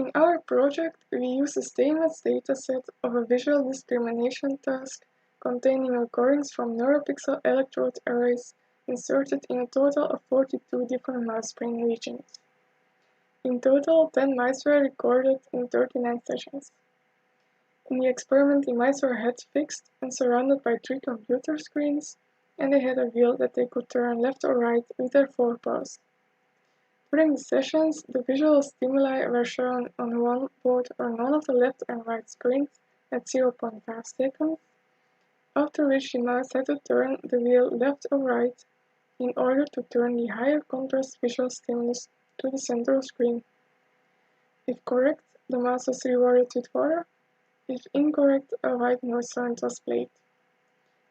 In our project, we use a stainless dataset of a visual discrimination task containing recordings from neuropixel electrode arrays inserted in a total of 42 different mouse brain regions. In total, 10 mice were recorded in 39 sessions. In the experiment, the mice were head-fixed and surrounded by 3 computer screens, and they had a wheel that they could turn left or right with their forepaws. During the sessions, the visual stimuli were shown on one, both, or none of the left and right screens at 0.5 seconds, after which the mouse had to turn the wheel left or right in order to turn the higher contrast visual stimulus to the central screen. If correct, the mouse was rewarded with water. If incorrect, a white noise sound was played.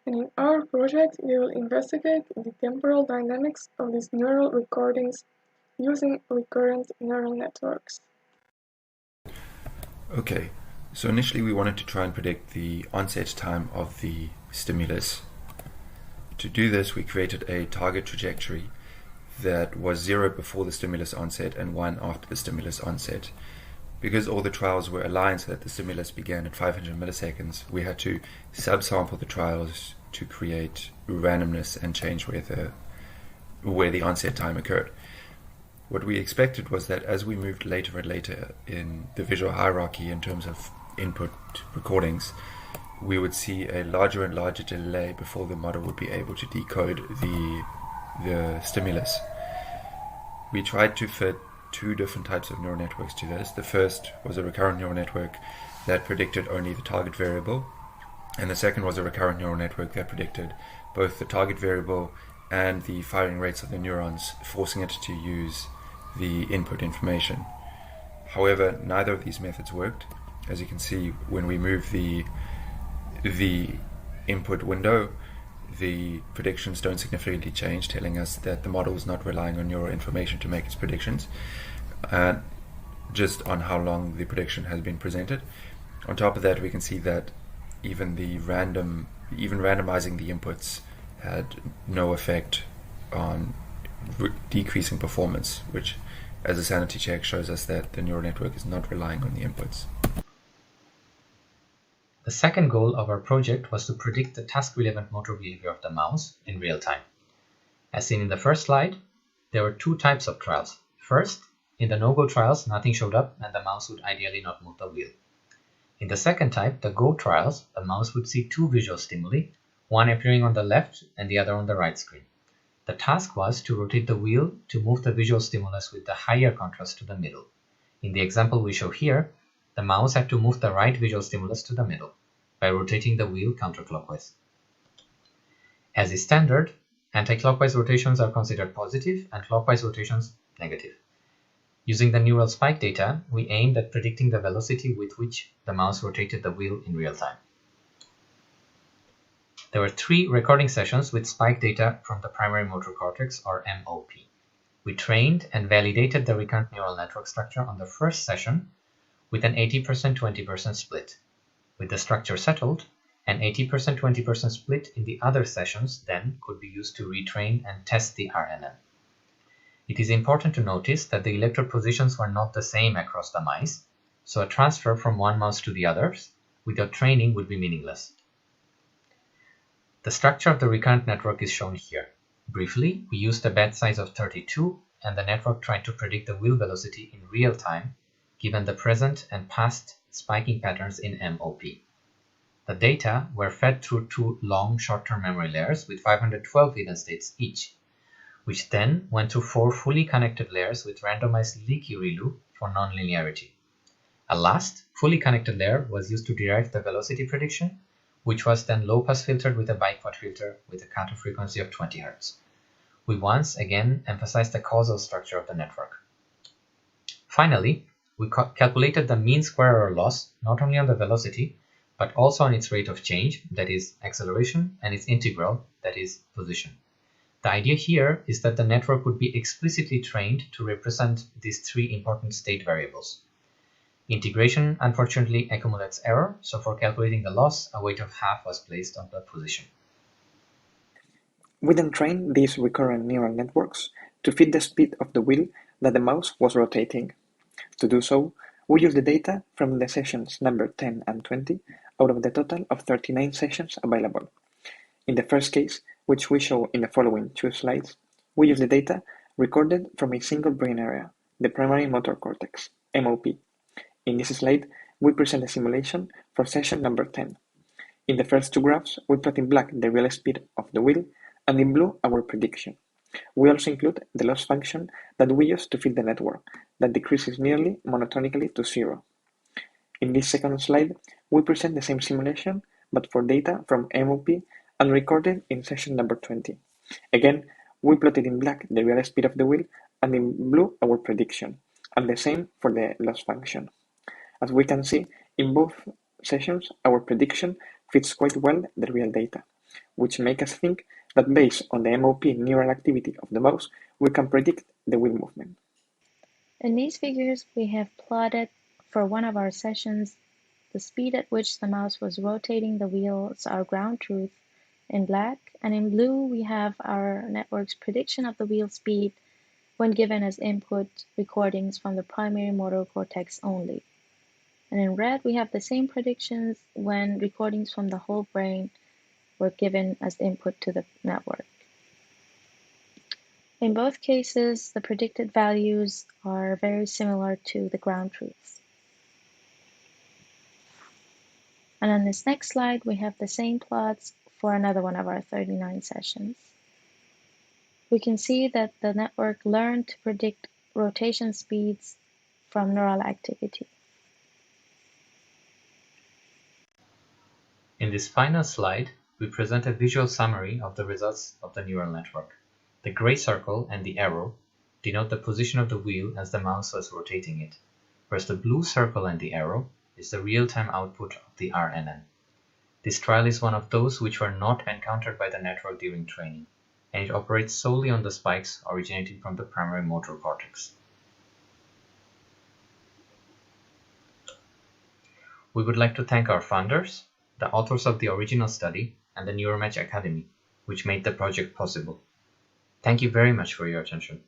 And in our project, we will investigate the temporal dynamics of these neural recordings using recurrent neural networks. Okay, so initially we wanted to try and predict the onset time of the stimulus. To do this, we created a target trajectory that was 0 before the stimulus onset and 1 after the stimulus onset. Because all the trials were aligned so that the stimulus began at 500 milliseconds, we had to subsample the trials to create randomness and change where the onset time occurred. What we expected was that as we moved later and later in the visual hierarchy in terms of input recordings, we would see a larger and larger delay before the model would be able to decode the stimulus. We tried to fit 2 different types of neural networks to this. The first was a recurrent neural network that predicted only the target variable, and the second was a recurrent neural network that predicted both the target variable and the firing rates of the neurons, forcing it to use the input information. However, neither of these methods worked. As you can see, when we move the input window, the predictions don't significantly change, telling us that the model is not relying on neural information to make its predictions, just on how long the prediction has been presented. On top of that, we can see that even randomizing the inputs had no effect on decreasing performance, which as a sanity check shows us that the neural network is not relying on the inputs. The second goal of our project was to predict the task-relevant motor behavior of the mouse in real time. As seen in the first slide, there were 2 types of trials. First, in the no-go trials, nothing showed up and the mouse would ideally not move the wheel. In the second type, the go trials, the mouse would see 2 visual stimuli, one appearing on the left and the other on the right screen. The task was to rotate the wheel to move the visual stimulus with the higher contrast to the middle. In the example we show here, the mouse had to move the right visual stimulus to the middle by rotating the wheel counterclockwise. As is standard, anti-clockwise rotations are considered positive and clockwise rotations negative. Using the neural spike data, we aimed at predicting the velocity with which the mouse rotated the wheel in real time. There were 3 recording sessions with spike data from the primary motor cortex, or MOP. We trained and validated the recurrent neural network structure on the first session with an 80%-20% split. With the structure settled, an 80%-20% split in the other sessions then could be used to retrain and test the RNN. It is important to notice that the electrode positions were not the same across the mice, so a transfer from one mouse to the others without training would be meaningless. The structure of the recurrent network is shown here. Briefly, we used a batch size of 32 and the network tried to predict the wheel velocity in real time given the present and past spiking patterns in MOP. The data were fed through 2 long short-term memory layers with 512 hidden states each, which then went through 4 fully connected layers with randomized leaky ReLU for nonlinearity. A last, fully connected layer was used to derive the velocity prediction, which was then low-pass filtered with a biquad filter with a cutoff frequency of 20 Hz. We once again emphasized the causal structure of the network. Finally, we calculated the mean square error loss not only on the velocity, but also on its rate of change, that is acceleration, and its integral, that is position. The idea here is that the network would be explicitly trained to represent these 3 important state variables. Integration unfortunately accumulates error, so for calculating the loss, a weight of half was placed on the position. We then trained these recurrent neural networks to fit the speed of the wheel that the mouse was rotating. To do so, We use the data from the sessions number 10 and 20 out of the total of 39 sessions available. In the first case, which we show in the following 2 slides, we use the data recorded from a single brain area, the primary motor cortex, MOP. In this slide, we present a simulation for session number 10. In the first 2 graphs, we plot in black the real speed of the wheel and in blue our prediction. We also include the loss function that we use to feed the network, that decreases nearly monotonically to 0. In this second slide, we present the same simulation, but for data from MOP and recorded in session number 20. Again, we plotted in black the real speed of the wheel and in blue our prediction, and the same for the loss function. As we can see, in both sessions, our prediction fits quite well the real data, which make us think that based on the MOP neural activity of the mouse, we can predict the wheel movement. In these figures, we have plotted for one of our sessions the speed at which the mouse was rotating the wheels, our ground truth, in black, and in blue we have our network's prediction of the wheel speed when given as input recordings from the primary motor cortex only. And in red we have the same predictions when recordings from the whole brain were given as input to the network. In both cases, the predicted values are very similar to the ground truths. And on this next slide, we have the same plots for another one of our 39 sessions. We can see that the network learned to predict rotation speeds from neural activity. In this final slide, we present a visual summary of the results of the neural network. The gray circle and the arrow denote the position of the wheel as the mouse was rotating it, whereas the blue circle and the arrow is the real-time output of the RNN. This trial is one of those which were not encountered by the network during training, and it operates solely on the spikes originating from the primary motor cortex. We would like to thank our funders, the authors of the original study, and the Neuromatch Academy, which made the project possible. Thank you very much for your attention.